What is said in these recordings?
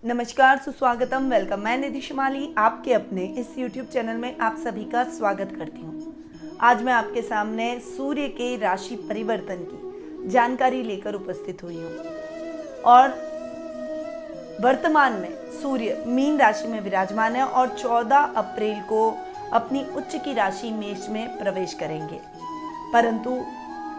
नमस्कार, सुस्वागतम, वेलकम। मैं निधि शिमाली आपके अपने इस YouTube चैनल में आप सभी का स्वागत करती हूँ। आज मैं आपके सामने सूर्य के राशि परिवर्तन की जानकारी लेकर उपस्थित हुई हूँ और वर्तमान में सूर्य मीन राशि में विराजमान है और 14 अप्रैल को अपनी उच्च की राशि मेष में प्रवेश करेंगे। परंतु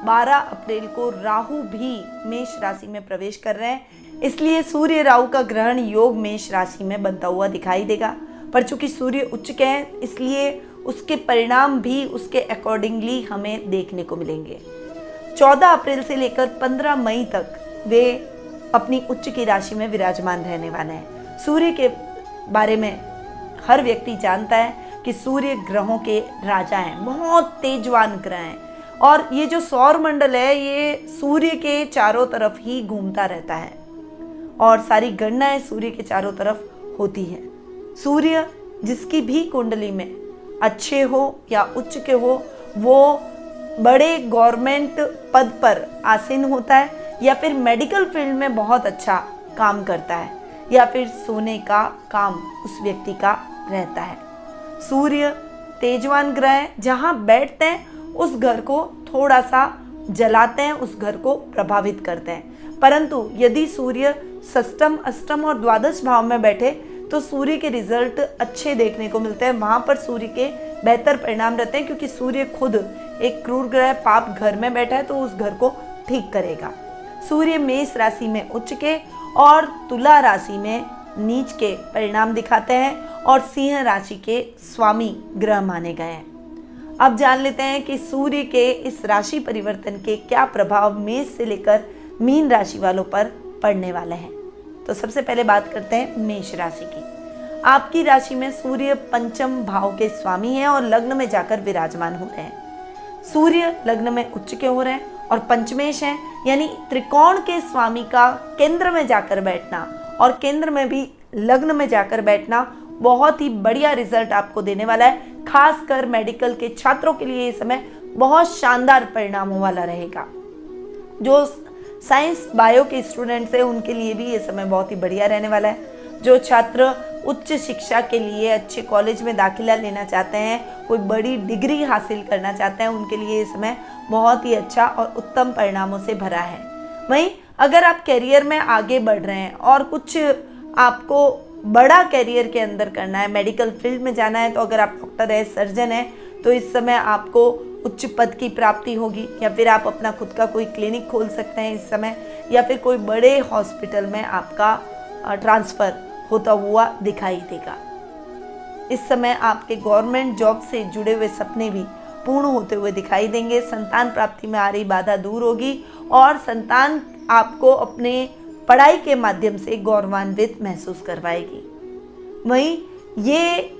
12 अप्रैल को राहु भी मेष राशि में प्रवेश कर रहे हैं, इसलिए सूर्य राहु का ग्रहण योग मेष राशि में बनता हुआ दिखाई देगा। पर चूंकि सूर्य उच्च के हैं, इसलिए उसके परिणाम भी उसके अकॉर्डिंगली हमें देखने को मिलेंगे। 14 अप्रैल से लेकर 15 मई तक वे अपनी उच्च की राशि में विराजमान रहने वाले हैं। सूर्य के बारे में हर व्यक्ति जानता है कि सूर्य ग्रहों के राजा हैं, बहुत तेजवान ग्रह हैं और ये जो सौर मंडल है ये सूर्य के चारों तरफ ही घूमता रहता है और सारी गणनाएं सूर्य के चारों तरफ होती हैं। सूर्य जिसकी भी कुंडली में अच्छे हो या उच्च के हो, वो बड़े गवर्नमेंट पद पर आसीन होता है या फिर मेडिकल फील्ड में बहुत अच्छा काम करता है या फिर सोने का काम उस व्यक्ति का रहता है। सूर्य तेजवान ग्रह है, जहाँ बैठते हैं उस घर को थोड़ा सा जलाते हैं, उस घर को प्रभावित करते हैं। परंतु यदि सूर्य षष्टम, अष्टम और द्वादश भाव में बैठे तो सूर्य के रिजल्ट अच्छे देखने को मिलते हैं। वहां पर सूर्य के बेहतर परिणाम रहते हैं, क्योंकि सूर्य खुद एक क्रूर ग्रह पाप घर में बैठा है तो उस घर को ठीक करेगा। सूर्य मेष राशि में उच्च के और तुला राशि में नीच के परिणाम दिखाते हैं और सिंह राशि के स्वामी ग्रह माने गए हैं। अब जान लेते हैं कि सूर्य के इस राशि परिवर्तन के क्या प्रभाव मेष से लेकर मीन राशि वालों पर पड़ने वाले हैं। तो सबसे पहले बात करते हैं मेष राशि की। आपकी राशि में सूर्य पंचम भाव के स्वामी हैं और लग्न में जाकर विराजमान हो रहे हैं। सूर्य लग्न में उच्च के हो रहे हैं और पंचमेश हैं, यानी त्रिकोण के स्वामी का केंद्र में जाकर बैठना और केंद्र में भी लग्न में जाकर बैठना बहुत ही बढ़िया रिजल्ट आपको देने वाला है। खासकर मेडिकल के छात्रों के लिए ये समय बहुत शानदार परिणामों वाला रहेगा। जो साइंस बायो के स्टूडेंट्स हैं उनके लिए भी ये समय बहुत ही बढ़िया रहने वाला है। जो छात्र उच्च शिक्षा के लिए अच्छे कॉलेज में दाखिला लेना चाहते हैं, कोई बड़ी डिग्री हासिल करना चाहते हैं, उनके लिए ये समय बहुत ही अच्छा और उत्तम परिणामों से भरा है। वहीं अगर आप करियर में आगे बढ़ रहे हैं और कुछ आपको बड़ा करियर के अंदर करना है, मेडिकल फील्ड में जाना है, तो अगर आप डॉक्टर है, सर्जन है, तो इस समय आपको उच्च पद की प्राप्ति होगी या फिर आप अपना खुद का कोई क्लिनिक खोल सकते हैं इस समय, या फिर कोई बड़े हॉस्पिटल में आपका ट्रांसफ़र होता हुआ दिखाई देगा। इस समय आपके गवर्नमेंट जॉब से जुड़े हुए सपने भी पूर्ण होते हुए दिखाई देंगे। संतान प्राप्ति में आ रही बाधा दूर होगी और संतान आपको अपने पढ़ाई के माध्यम से गौरवान्वित महसूस करवाएगी। वहीं ये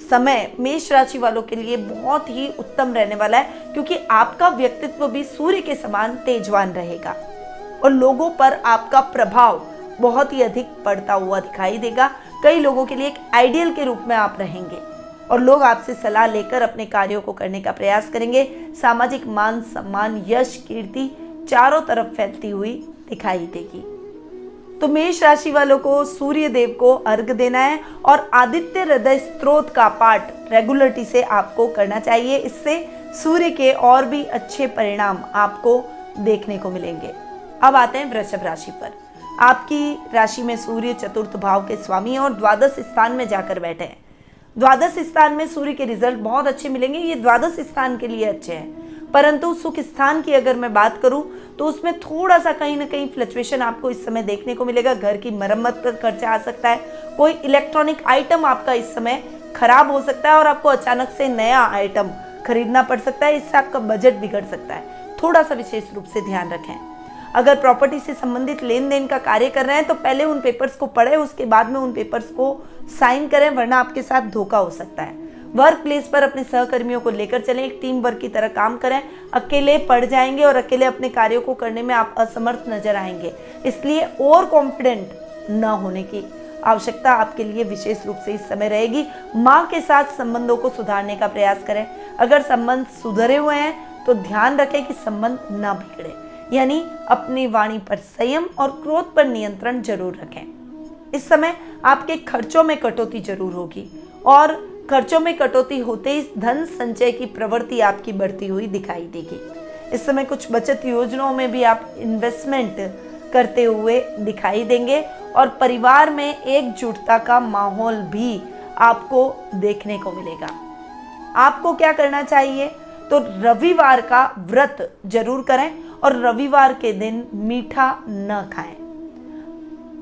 समय मेष राशि वालों के लिए बहुत ही उत्तम रहने वाला है, क्योंकि आपका व्यक्तित्व भी सूर्य के समान तेजवान रहेगा और लोगों पर आपका प्रभाव बहुत ही अधिक पड़ता हुआ दिखाई देगा। कई लोगों के लिए एक आइडियल के रूप में आप रहेंगे और लोग आपसे सलाह लेकर अपने कार्यों को करने का प्रयास करेंगे। सामाजिक मान सम्मान, यश, कीर्ति चारों तरफ फैलती हुई दिखाई देगी। तो मेष राशि वालों को सूर्य देव को अर्घ देना है और आदित्य हृदय स्तोत्र का पाठ रेगुलरिटी से आपको करना चाहिए। इससे सूर्य के और भी अच्छे परिणाम आपको देखने को मिलेंगे। अब आते हैं वृषभ राशि पर। आपकी राशि में सूर्य चतुर्थ भाव के स्वामी और द्वादश स्थान में जाकर बैठे हैं। द्वादश स्थान में सूर्य के रिजल्ट बहुत अच्छे मिलेंगे। ये द्वादश स्थान के लिए अच्छे हैं, परंतु सुख स्थान की अगर मैं बात करूं तो उसमें थोड़ा सा कहीं ना कहीं फ्लक्चुएशन आपको इस समय देखने को मिलेगा। घर की मरम्मत पर खर्चा आ सकता है, कोई इलेक्ट्रॉनिक आइटम आपका इस समय खराब हो सकता है और आपको अचानक से नया आइटम खरीदना पड़ सकता है। इससे आपका बजट बिगड़ सकता है, थोड़ा सा विशेष रूप से ध्यान रखें। अगर प्रॉपर्टी से संबंधित लेन देन का कार्य कर रहे हैं तो पहले उन पेपर्स को पढ़ें, उसके बाद में उन पेपर्स को साइन करें, वरना आपके साथ धोखा हो सकता है। वर्क प्लेस पर अपने सहकर्मियों को लेकर चलें, एक टीम वर्क की तरह काम करें। अकेले पड़ जाएंगे और अकेले अपने कार्यों को करने में आप असमर्थ नजर आएंगे, इसलिए ओवर कॉन्फिडेंट न होने की आवश्यकता आपके लिए विशेष रूप से इस समय रहेगी। माँ के साथ संबंधों को सुधारने का प्रयास करें। अगर संबंध सुधरे हुए हैं तो ध्यान रखें कि संबंध ना बिगड़े, यानी अपनी वाणी पर संयम और क्रोध पर नियंत्रण जरूर रखें। इस समय आपके खर्चों में कटौती जरूर होगी और खर्चों में कटौती होते ही धन संचय की प्रवृत्ति आपकी बढ़ती हुई दिखाई देगी। इस समय कुछ बचत योजनाओं में भी आप इन्वेस्टमेंट करते हुए दिखाई देंगे और परिवार में एकजुटता का माहौल भी आपको देखने को मिलेगा। आपको क्या करना चाहिए, तो रविवार का व्रत जरूर करें और रविवार के दिन मीठा न खाएं।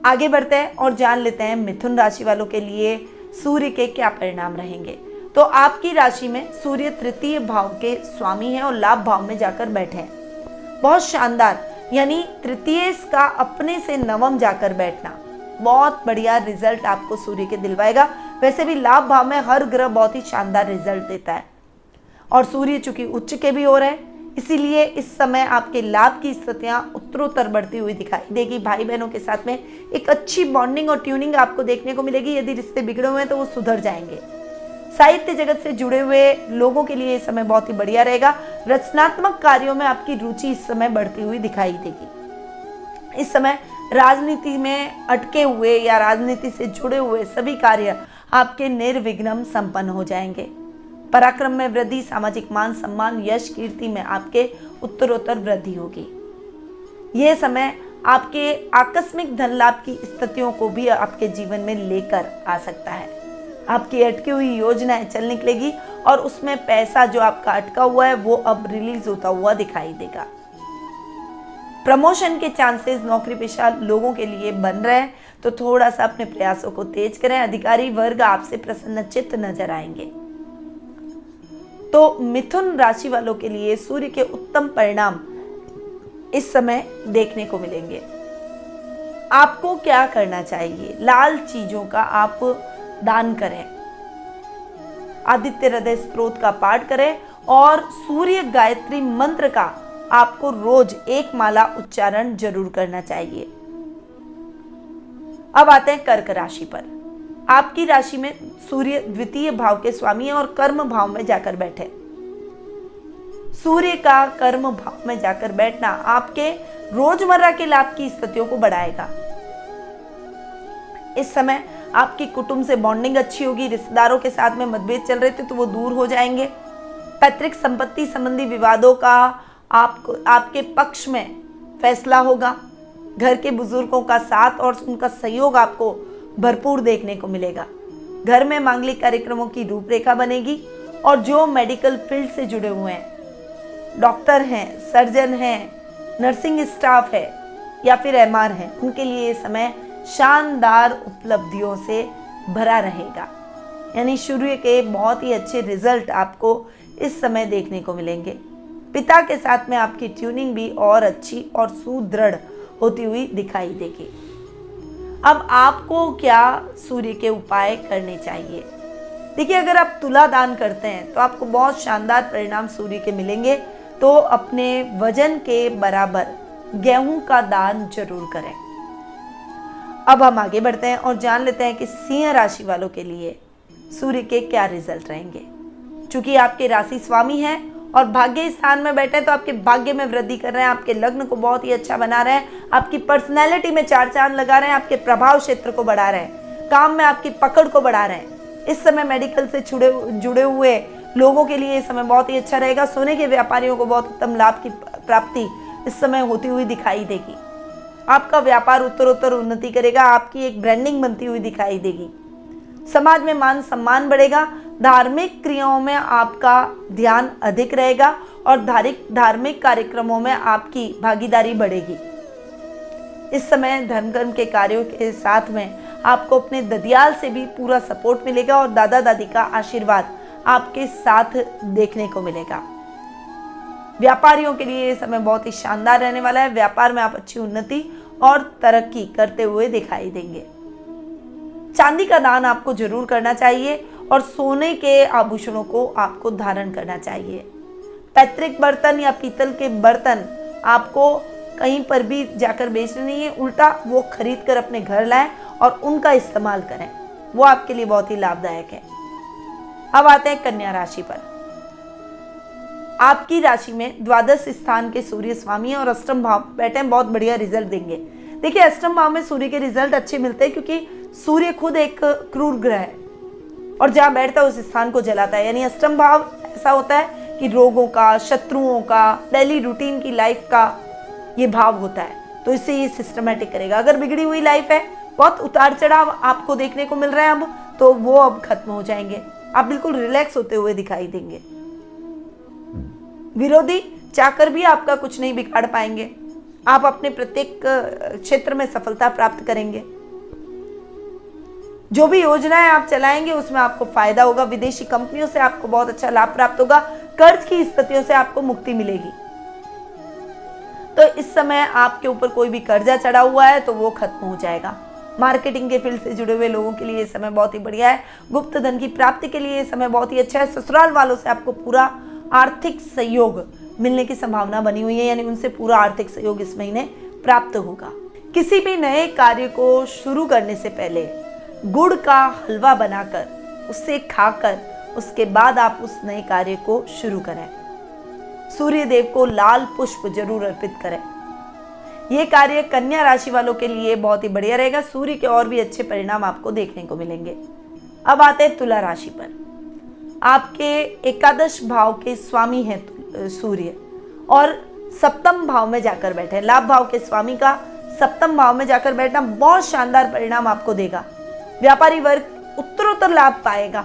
आगे बढ़ते हैं और जान लेते हैं मिथुन राशि वालों के लिए सूर्य के क्या परिणाम रहेंगे। तो आपकी राशि में सूर्य तृतीय भाव के स्वामी हैं और लाभ भाव में जाकर बैठे हैं। बहुत शानदार, यानी तृतीय का अपने से नवम जाकर बैठना बहुत बढ़िया रिजल्ट आपको सूर्य के दिलवाएगा। वैसे भी लाभ भाव में हर ग्रह बहुत ही शानदार रिजल्ट देता है और सूर्य चूंकि उच्च के भी हो रहे हैं, इसीलिए इस समय आपके लाभ की स्थितियां उत्तरोत्तर बढ़ती हुई दिखाई देगी। भाई बहनों के साथ में एक अच्छी बॉन्डिंग और ट्यूनिंग आपको देखने को मिलेगी। यदि रिश्ते बिगड़े हुए हैं तो वो सुधर जाएंगे। साहित्य जगत से जुड़े हुए लोगों के लिए इस समय बहुत ही बढ़िया रहेगा। रचनात्मक कार्यों में आपकी रुचि इस समय बढ़ती हुई दिखाई देगी। इस समय राजनीति में अटके हुए या राजनीति से जुड़े हुए सभी कार्य आपके निर्विघ्न संपन्न हो जाएंगे। पराक्रम में वृद्धि, सामाजिक मान सम्मान, यश कीर्ति में आपके उत्तरोत्तर वृद्धि होगी। यह समय आपके आकस्मिक धन लाभ की स्थितियों को भी आपके जीवन में लेकर आ सकता है। आपकी अटकी हुई योजनाएं चल निकलेगी और उसमें पैसा जो आपका अटका हुआ है वो अब रिलीज होता हुआ दिखाई देगा। प्रमोशन के चांसेस नौकरी पेशा लोगों के लिए बन रहे हैं, तो थोड़ा सा अपने प्रयासों को तेज करें। अधिकारी वर्ग आपसे प्रसन्नचित्त नजर आएंगे। तो मिथुन राशि वालों के लिए सूर्य के उत्तम परिणाम इस समय देखने को मिलेंगे। आपको क्या करना चाहिए, लाल चीजों का आप दान करें, आदित्य हृदय स्तोत्र का पाठ करें और सूर्य गायत्री मंत्र का आपको रोज एक माला उच्चारण जरूर करना चाहिए। अब आते हैं कर्क राशि पर। आपकी राशि में सूर्य द्वितीय भाव के स्वामी है और कर्म भाव में जाकर बैठे। सूर्य का कर्म भाव में जाकर बैठना आपके रोजमर्रा के लाभ की स्थितियों को बढ़ाएगा। इस समय आपकी कुटुंब से बॉन्डिंग अच्छी होगी। रिश्तेदारों के साथ में मतभेद चल रहे थे तो वो दूर हो जाएंगे। पैतृक संपत्ति संबंधी विवादों का आपके पक्ष में फैसला होगा। घर के बुजुर्गों का साथ और उनका सहयोग आपको भरपूर देखने को मिलेगा। घर में मांगलिक कार्यक्रमों की रूपरेखा बनेगी और जो मेडिकल फील्ड से जुड़े हुए हैं, डॉक्टर हैं, सर्जन हैं, नर्सिंग स्टाफ है या फिर एमआर हैं, उनके लिए ये समय शानदार उपलब्धियों से भरा रहेगा। यानी सूर्य के बहुत ही अच्छे रिजल्ट आपको इस समय देखने को मिलेंगे। पिता के साथ में आपकी ट्यूनिंग भी और अच्छी और सुदृढ़ होती हुई दिखाई देगी। अब आपको क्या सूर्य के उपाय करने चाहिए? देखिए, अगर आप तुला दान करते हैं तो आपको बहुत शानदार परिणाम सूर्य के मिलेंगे। तो अपने वजन के बराबर गेहूं का दान जरूर करें। अब हम आगे बढ़ते हैं और जान लेते हैं कि सिंह राशि वालों के लिए सूर्य के क्या रिजल्ट रहेंगे। चूंकि आपके राशि स्वामी हैं और भाग्य स्थान में बैठे तो आपके भाग्य में वृद्धि कर रहे हैं, आपके लग्न को बहुत ही अच्छा बना रहे हैं, आपकी पर्सनैलिटी में चार चांद लगा रहे हैं, आपके प्रभाव क्षेत्र को बढ़ा रहे हैं, काम में आपकी पकड़ को बढ़ा रहे हैं। इस समय मेडिकल से जुड़े हुए लोगों के लिए इस समय बहुत ही अच्छा रहेगा। सोने के व्यापारियों को बहुत उत्तम लाभ की प्राप्ति इस समय होती हुई दिखाई देगी। आपका व्यापार उत्तरोत्तर उन्नति करेगा, आपकी एक ब्रांडिंग बनती हुई दिखाई देगी। समाज में मान सम्मान बढ़ेगा। धार्मिक क्रियाओं में आपका ध्यान अधिक रहेगा और धार्मिक कार्यक्रमों में आपकी भागीदारी बढ़ेगी। इस समय धर्म कर्म के कार्यों के साथ में आपको अपने ददियाल से भी पूरा सपोर्ट मिलेगा और दादा दादी का आशीर्वाद आपके साथ देखने को मिलेगा। व्यापारियों के लिए ये समय बहुत ही शानदार रहने वाला है। व्यापार में आप अच्छी उन्नति और तरक्की करते हुए दिखाई देंगे। चांदी का दान आपको जरूर करना चाहिए और सोने के आभूषणों को आपको धारण करना चाहिए। पैतृक बर्तन या पीतल के बर्तन आपको कहीं पर भी जाकर बेचने नहीं है, उल्टा वो खरीद कर अपने घर लाएं और उनका इस्तेमाल करें, वो आपके लिए बहुत ही लाभदायक है। अब आते हैं कन्या राशि पर। आपकी राशि में द्वादश स्थान के सूर्य स्वामी और अष्टम भाव बैठे हैं, बहुत बढ़िया रिजल्ट देंगे। देखिए, अष्टम भाव में सूर्य के रिजल्ट अच्छे मिलते हैं क्योंकि सूर्य खुद एक क्रूर ग्रह है और जहाँ बैठता है उस स्थान को जलाता है। यानी अष्टम भाव ऐसा होता है कि रोगों का, शत्रुओं का, डेली रूटीन की लाइफ का ये भाव होता है, तो इसे ये सिस्टमेटिक करेगा। अगर बिगड़ी हुई लाइफ है, बहुत उतार चढ़ाव आपको देखने को मिल रहा है अब, तो वो अब खत्म हो जाएंगे। आप बिल्कुल रिलैक्स होते हुए दिखाई देंगे। विरोधी चाहकर भी आपका कुछ नहीं बिगाड़ पाएंगे। आप अपने प्रत्येक क्षेत्र में सफलता प्राप्त करेंगे। जो भी योजनाएं आप चलाएंगे उसमें आपको फायदा होगा। विदेशी कंपनियों से आपको बहुत अच्छा लाभ प्राप्त होगा। कर्ज की स्थितियों से आपको मुक्ति मिलेगी। तो इस समय आपके ऊपर कोई भी कर्जा चढ़ा हुआ है तो वो खत्म हो जाएगा। मार्केटिंग के फील्ड से जुड़े हुए लोगों के लिए ये समय बहुत ही बढ़िया है। गुप्त धन की प्राप्ति के लिए ये समय बहुत ही अच्छा है। ससुराल वालों से आपको पूरा आर्थिक सहयोग मिलने की संभावना बनी हुई है, यानी उनसे पूरा आर्थिक सहयोग इस महीने प्राप्त होगा। किसी भी नए कार्य को शुरू करने से पहले गुड़ का हलवा बनाकर उसे खाकर उसके बाद आप उस नए कार्य को शुरू करें। सूर्य देव को लाल पुष्प जरूर अर्पित करें। यह कार्य कन्या राशि वालों के लिए बहुत ही बढ़िया रहेगा। सूर्य के और भी अच्छे परिणाम आपको देखने को मिलेंगे। अब आते हैं तुला राशि पर। आपके एकादश भाव के स्वामी हैं सूर्य और सप्तम भाव में जाकर बैठे। लाभ भाव के स्वामी का सप्तम भाव में जाकर बैठना बहुत शानदार परिणाम आपको देगा। व्यापारी वर्ग उत्तरोत्तर लाभ पाएगा।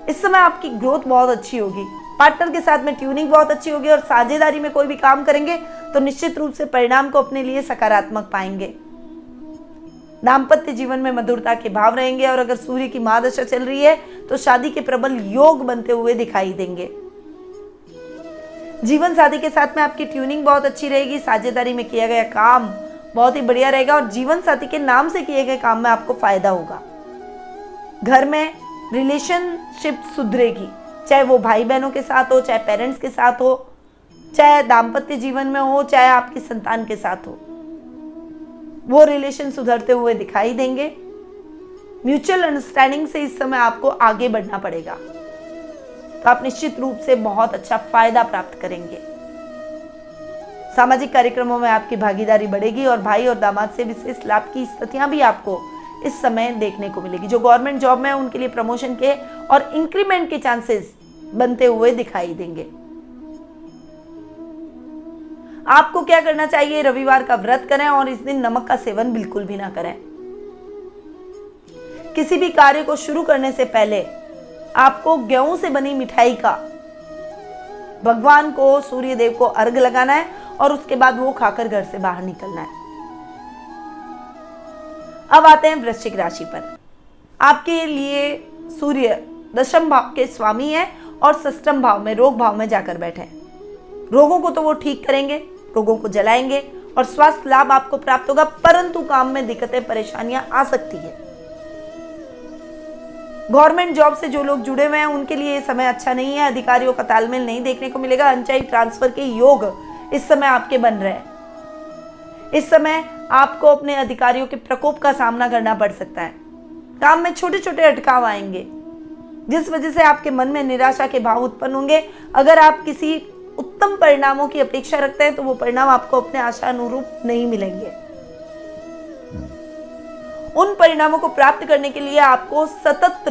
इस समय आपकी ग्रोथ बहुत अच्छी होगी। पार्टनर के साथ में ट्यूनिंग बहुत अच्छी होगी और साझेदारी में कोई भी काम करेंगे तो निश्चित रूप से परिणाम को अपने लिए सकारात्मक पाएंगे। दाम्पत्य जीवन में मधुरता के भाव रहेंगे और अगर सूर्य की महादशा चल रही है तो शादी के प्रबल योग बनते हुए दिखाई देंगे। जीवन साथी के साथ में आपकी ट्यूनिंग बहुत अच्छी रहेगी। साझेदारी में किया गया काम बहुत ही बढ़िया रहेगा और जीवन साथी के नाम से किए गए काम में आपको फायदा होगा। घर में रिलेशनशिप सुधरेगी, चाहे वो भाई बहनों के साथ हो, चाहे पेरेंट्स के साथ हो, चाहे दाम्पत्य जीवन में हो, चाहे आपकी संतान के साथ हो, वो रिलेशन सुधरते हुए दिखाई देंगे। म्यूचुअल अंडरस्टैंडिंग से इस समय आपको आगे बढ़ना पड़ेगा, तो आप निश्चित रूप से बहुत अच्छा फायदा प्राप्त करेंगे। सामाजिक कार्यक्रमों में आपकी भागीदारी बढ़ेगी और भाई और दामाद से विशेष लाभ की स्थितियां भी आपको इस समय देखने को मिलेगी। जो गवर्नमेंट जॉब में है उनके लिए प्रमोशन के और इंक्रीमेंट के चांसेस बनते हुए दिखाई देंगे। आपको क्या करना चाहिए? रविवार का व्रत करें और इस दिन नमक का सेवन बिल्कुल भी ना करें। किसी भी कार्य को शुरू करने से पहले आपको गेहूं से बनी मिठाई का भगवान को, सूर्य देव को अर्घ लगाना है और उसके बाद वो खाकर घर से बाहर निकलना है। अब आते हैं वृश्चिक राशि पर। आपके लिए सूर्य दशम भाव के स्वामी है और षष्ठम भाव में, रोग भाव में जाकर बैठे हैं। रोगों को तो वो ठीक करेंगे, रोगों को जलाएंगे और स्वास्थ्य लाभ आपको प्राप्त होगा, परंतु काम में दिक्कतें, परेशानियां आ सकती है। गवर्नमेंट जॉब से जो लोग जुड़े हुए हैं उनके लिए ये समय अच्छा नहीं है। अधिकारियों का तालमेल नहीं देखने को मिलेगा। अनचाही ट्रांसफर के योग इस समय आपके बन रहे हैं। इस समय आपको अपने अधिकारियों के प्रकोप का सामना करना पड़ सकता है। काम में छोटे छोटे अटकाव आएंगे जिस वजह से आपके मन में निराशा के भाव उत्पन्न होंगे। अगर आप किसी उत्तम परिणामों की अपेक्षा रखते हैं तो वो परिणाम आपको अपने आशा अनुरूप नहीं मिलेंगे। उन परिणामों को प्राप्त करने के लिए आपको सतत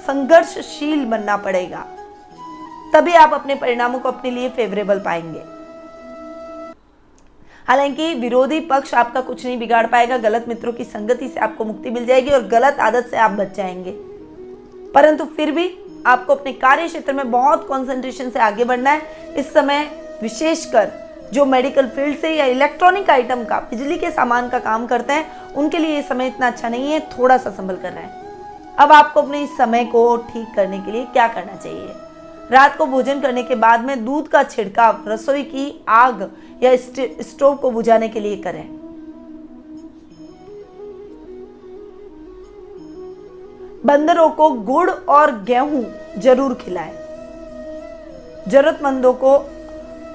संघर्षशील बनना पड़ेगा, तभी आप अपने परिणामों को अपने लिए फेवरेबल पाएंगे। हालांकि विरोधी पक्ष आपका कुछ नहीं बिगाड़ पाएगा। गलत मित्रों की संगति से आपको मुक्ति मिल जाएगी और गलत आदत से आप बच जाएंगे, परंतु फिर भी आपको अपने कार्य क्षेत्र में बहुत कंसंट्रेशन से आगे बढ़ना है। इस समय विशेषकर जो मेडिकल फील्ड से या इलेक्ट्रॉनिक आइटम का, बिजली के सामान का काम करते हैं उनके लिए ये समय इतना अच्छा नहीं है, थोड़ा सा संभल कर रहे हैं। अब आपको अपने इस समय को ठीक करने के लिए क्या करना चाहिए? रात को भोजन करने के बाद में दूध का छिड़काव रसोई की आग या स्टोव को बुझाने के लिए करें। बंदरों को गुड़ और गेहूं जरूर खिलाएं। जरूरतमंदों को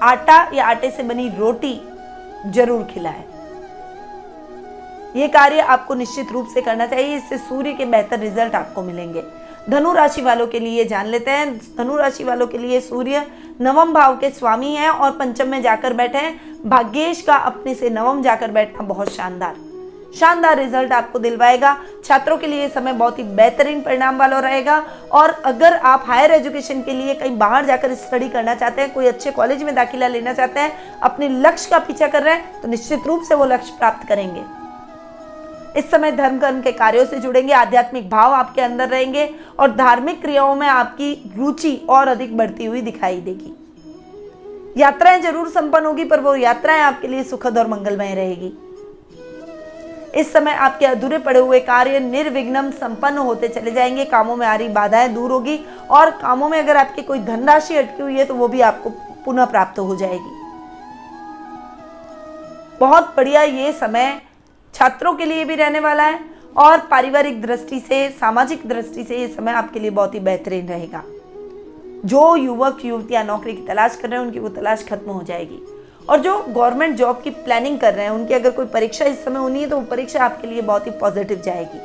आटा या आटे से बनी रोटी जरूर खिलाएं। यह कार्य आपको निश्चित रूप से करना चाहिए। इससे सूर्य के बेहतर रिजल्ट आपको मिलेंगे। धनु राशि वालों के लिए जान लेते हैं। धनु राशि वालों के लिए सूर्य नवम भाव के स्वामी हैं और पंचम में जाकर बैठे हैं। भाग्येश का अपने से नवम जाकर बैठना बहुत शानदार। शानदार रिजल्ट आपको दिलवाएगा। छात्रों के लिए समय बहुत ही बेहतरीन परिणाम वाला रहेगा। और अगर आप हायर एजुकेशन के लिए कहीं बाहर जाकर स्टडी करना चाहते हैं, कोई अच्छे कॉलेज में दाखिला लेना चाहते हैं, अपने लक्ष्य का पीछा कर रहे हैं, तो निश्चित रूप से वो लक्ष्य प्राप्त करेंगे। इस समय धर्म कर्म के कार्यों से जुड़ेंगे, आध्यात्मिक भाव आपके अंदर रहेंगे और धार्मिक क्रियाओं में आपकी रुचि और अधिक बढ़ती हुई दिखाई देगी। यात्राएं जरूर संपन्न होगी, पर वो यात्राएं आपके लिए सुखद और मंगलमय रहेगी। इस समय आपके अधूरे पड़े हुए कार्य निर्विघ्न संपन्न होते चले जाएंगे। कामों में आ रही बाधाएं दूर होगी और कामों में अगर आपकी कोई धनराशि अटकी हुई है तो वो भी आपको पुनः प्राप्त हो जाएगी। बहुत बढ़िया ये समय छात्रों के लिए भी रहने वाला है और पारिवारिक दृष्टि से, सामाजिक दृष्टि से ये समय आपके लिए बहुत ही बेहतरीन रहेगा। जो युवक युवतियां नौकरी की तलाश कर रहे हैं, उनकी वो तलाश खत्म हो जाएगी। और जो गवर्नमेंट जॉब की प्लानिंग कर रहे हैं, उनकी अगर कोई परीक्षा इस समय होनी है तो वो परीक्षा आपके लिए बहुत ही पॉजिटिव जाएगी,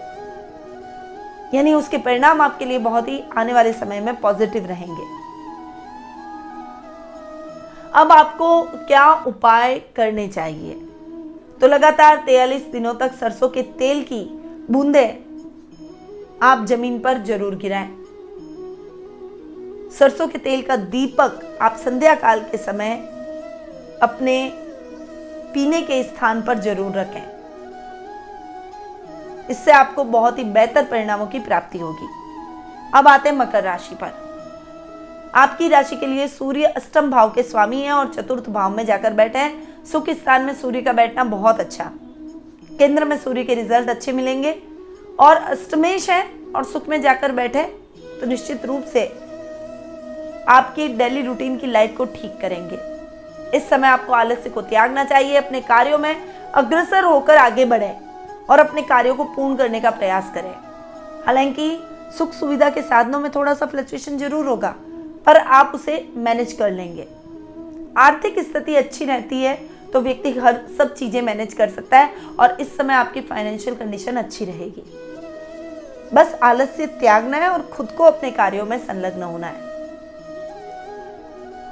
यानी उसके परिणाम आपके लिए बहुत ही आने वाले समय में पॉजिटिव रहेंगे। अब आपको क्या उपाय करने चाहिए? तो लगातार 43 दिनों तक सरसों के तेल की बूंदें आप जमीन पर जरूर गिराएं। सरसों के तेल का दीपक आप संध्या काल के समय अपने पीने के स्थान पर जरूर रखें। इससे आपको बहुत ही बेहतर परिणामों की प्राप्ति होगी। अब आते हैं मकर राशि पर। आपकी राशि के लिए सूर्य अष्टम भाव के स्वामी हैं और चतुर्थ भाव में जाकर बैठे हैं। सुख स्थान में सूर्य का बैठना बहुत अच्छा। केंद्र में सूर्य के रिजल्ट अच्छे मिलेंगे और अष्टमेश है और सुख में जाकर बैठे तो निश्चित रूप से आपकी डेली रूटीन की लाइफ को ठीक करेंगे। इस समय आपको आलस्य को त्यागना चाहिए, अपने कार्यों में अग्रसर होकर आगे बढ़ें और अपने कार्यों को पूर्ण करने का प्रयास करें। हालांकि सुख सुविधा के साधनों में थोड़ा सा फ्लक्चुएशन जरूर होगा, पर आप उसे मैनेज कर लेंगे। आर्थिक स्थिति अच्छी रहती है तो व्यक्ति हर सब चीजें मैनेज कर सकता है और इस समय आपकी फाइनेंशियल कंडीशन अच्छी रहेगी। बस आलस्य त्यागना है और खुद को अपने कार्यों में संलग्न होना है।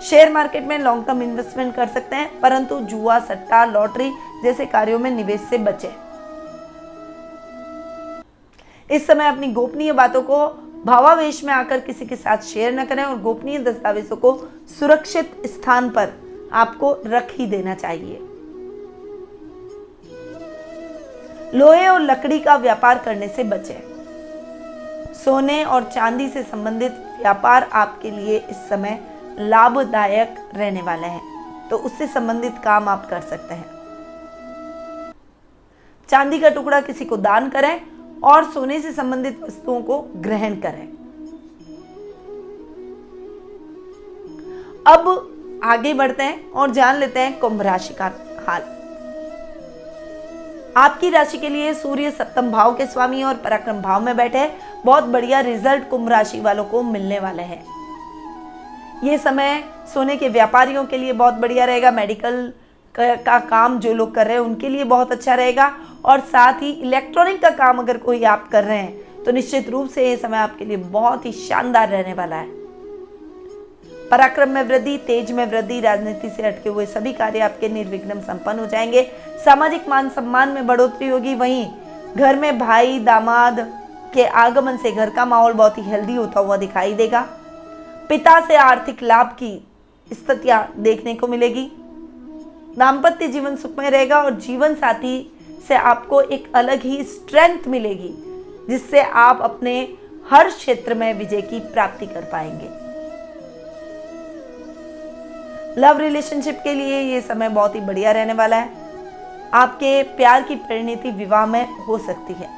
शेयर मार्केट में लॉन्ग टर्म इन्वेस्टमेंट कर सकते हैं, परंतु जुआ, सट्टा, लॉटरी जैसे कार्यों में निवेश से बचें। इस समय अपनी गोपनीय बातों को भावावेश में आकर किसी के साथ शेयर न करें और गोपनीय दस्तावेजों को सुरक्षित स्थान पर आपको रख ही देना चाहिए। लोहे और लकड़ी का व्यापार करने से बचें। सोने और चांदी से संबंधित व्यापार आपके लिए इस समय लाभदायक रहने वाले हैं, तो उससे संबंधित काम आप कर सकते हैं। चांदी का टुकड़ा किसी को दान करें और सोने से संबंधित वस्तुओं को ग्रहण करें। अब आगे बढ़ते हैं और जान लेते हैं कुंभ राशि का हाल। आपकी राशि के लिए सूर्य सप्तम भाव के स्वामी और पराक्रम भाव में बैठे हैं। बहुत बढ़िया रिजल्ट कुंभ राशि वालों को मिलने वाले हैं। ये समय सोने के व्यापारियों के लिए बहुत बढ़िया रहेगा। मेडिकल का काम जो लोग कर रहे हैं उनके लिए बहुत अच्छा रहेगा और साथ ही इलेक्ट्रॉनिक का काम अगर कोई आप कर रहे हैं तो निश्चित रूप से ये समय आपके लिए बहुत ही शानदार रहने वाला है। पराक्रम में वृद्धि, तेज में वृद्धि, राजनीति से अटके हुए सभी कार्य आपके निर्विघ्न संपन्न हो जाएंगे। सामाजिक मान सम्मान में बढ़ोतरी होगी। वहीं घर में भाई दामाद के आगमन से घर का माहौल बहुत ही हेल्दी होता हुआ दिखाई देगा। पिता से आर्थिक लाभ की स्थितियां देखने को मिलेगी। दाम्पत्य जीवन सुखमय रहेगा और जीवन साथी से आपको एक अलग ही स्ट्रेंथ मिलेगी, जिससे आप अपने हर क्षेत्र में विजय की प्राप्ति कर पाएंगे। लव रिलेशनशिप के लिए ये समय बहुत ही बढ़िया रहने वाला है। आपके प्यार की परिणति विवाह में हो सकती है।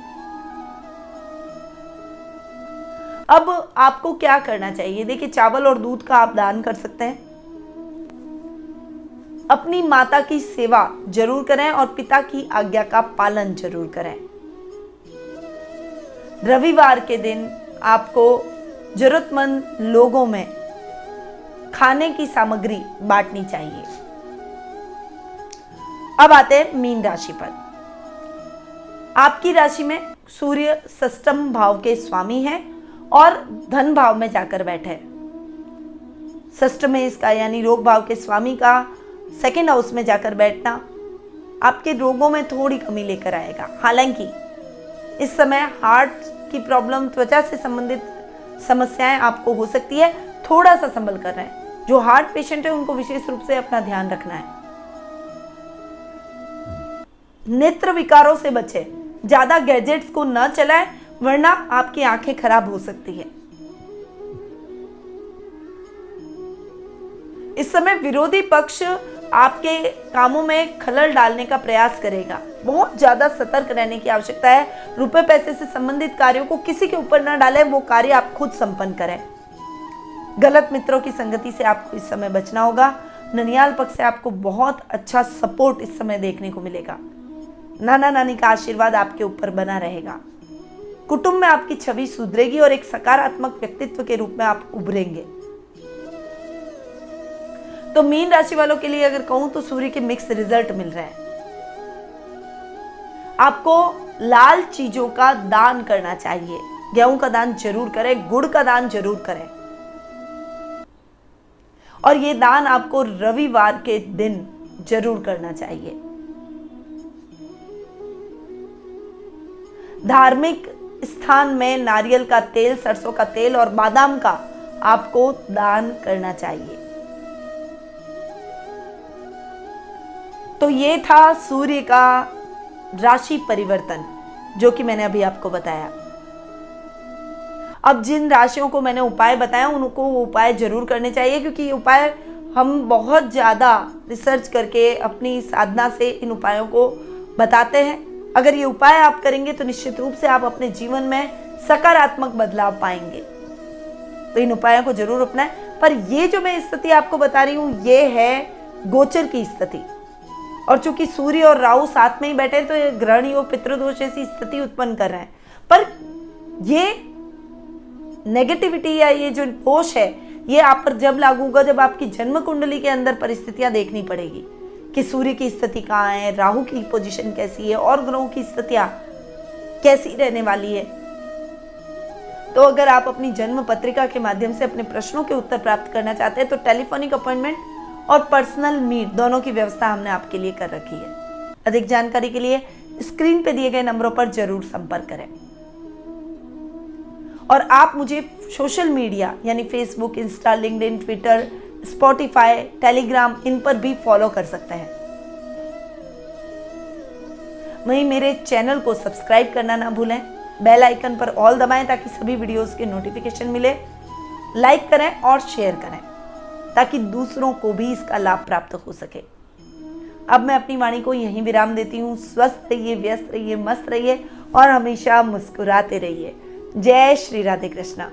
अब आपको क्या करना चाहिए? देखिए, चावल और दूध का आप दान कर सकते हैं। अपनी माता की सेवा जरूर करें और पिता की आज्ञा का पालन जरूर करें। रविवार के दिन आपको जरूरतमंद लोगों में खाने की सामग्री बांटनी चाहिए। अब आते हैं मीन राशि पर। आपकी राशि में सूर्य षष्ठम भाव के स्वामी हैं और धन भाव में जाकर बैठे। षष्ठ में इसका यानी रोग भाव के स्वामी का सेकेंड हाउस में जाकर बैठना आपके रोगों में थोड़ी कमी लेकर आएगा। हालांकि इस समय हार्ट की प्रॉब्लम, त्वचा से संबंधित समस्याएं आपको हो सकती है, थोड़ा सा संभल कर रहे हैं। जो हार्ट पेशेंट है उनको विशेष रूप से अपना ध्यान रखना है। नेत्र विकारों से बचें, ज्यादा गैजेट्स को न चलाएं वरना आपकी आंखें खराब हो सकती है। इस समय विरोधी पक्ष आपके कामों में खलल डालने का प्रयास करेगा। बहुत ज्यादा सतर्क रहने की आवश्यकता है। रुपए पैसे से संबंधित कार्यों को किसी के ऊपर न डालें, वो कार्य आप खुद संपन्न करें। गलत मित्रों की संगति से आपको इस समय बचना होगा। ननियाल पक्ष से आपको बहुत अच्छा सपोर्ट इस समय देखने को मिलेगा। नाना नानी का आशीर्वाद आपके ऊपर बना रहेगा। कुटुंब में आपकी छवि सुधरेगी और एक सकारात्मक व्यक्तित्व के रूप में आप उभरेंगे। तो मीन राशि वालों के लिए अगर कहूं तो सूर्य के मिक्स रिजल्ट मिल रहे हैं। आपको लाल चीजों का दान करना चाहिए। गेहूं का दान जरूर करें, गुड़ का दान जरूर करें, और ये दान आपको रविवार के दिन जरूर करना चाहिए। धार्मिक स्थान में नारियल का तेल, सरसों का तेल और बादाम का आपको दान करना चाहिए। तो ये था सूर्य का राशि परिवर्तन जो कि मैंने अभी आपको बताया। अब जिन राशियों को मैंने उपाय बताया उनको वो उपाय जरूर करने चाहिए, क्योंकि ये उपाय हम बहुत ज़्यादा रिसर्च करके अपनी साधना से इन उपायों को बताते हैं। अगर ये उपाय आप करेंगे तो निश्चित रूप से आप अपने जीवन में सकारात्मक बदलाव पाएंगे। तो इन उपायों को जरूर अपनाएं। पर ये जो मैं स्थिति आपको बता रही हूँ ये है गोचर की स्थिति, और चूंकि सूर्य और राहु साथ में ही बैठे तो ये ग्रहण योग, पितृदोष जैसी स्थिति उत्पन्न कर रहे हैं। पर ये नेगेटिविटी या ये जो दोष है ये आप पर जब लागू होगा जब आपकी जन्म कुंडली के अंदर परिस्थितियां देखनी पड़ेगी कि सूर्य की स्थिति कहाँ है, राहु की पोजीशन कैसी है और ग्रहों की स्थितियां कैसी रहने वाली है। तो अगर आप अपनी जन्म पत्रिका के माध्यम से अपने प्रश्नों के उत्तर प्राप्त करना चाहते हैं तो टेलीफोनिक अपॉइंटमेंट और पर्सनल मीट दोनों की व्यवस्था हमने आपके लिए कर रखी है। अधिक जानकारी के लिए स्क्रीन पे दिए गए नंबरों पर जरूर संपर्क करें। और आप मुझे सोशल मीडिया यानी Facebook, Insta, LinkedIn, Twitter, Spotify, Telegram इन पर भी फॉलो कर सकते हैं। वहीं मेरे चैनल को सब्सक्राइब करना ना भूलें, बेल आइकन पर ऑल दबाएं ताकि सभी वीडियोस के नोटिफिकेशन मिले। लाइक करें और शेयर करें ताकि दूसरों को भी इसका लाभ प्राप्त हो सके। अब मैं अपनी वाणी को यहीं विराम देती हूँ। स्वस्थ रहिए, व्यस्त रहिए, मस्त रहिए और हमेशा मुस्कुराते रहिए। जय श्री राधे कृष्णा।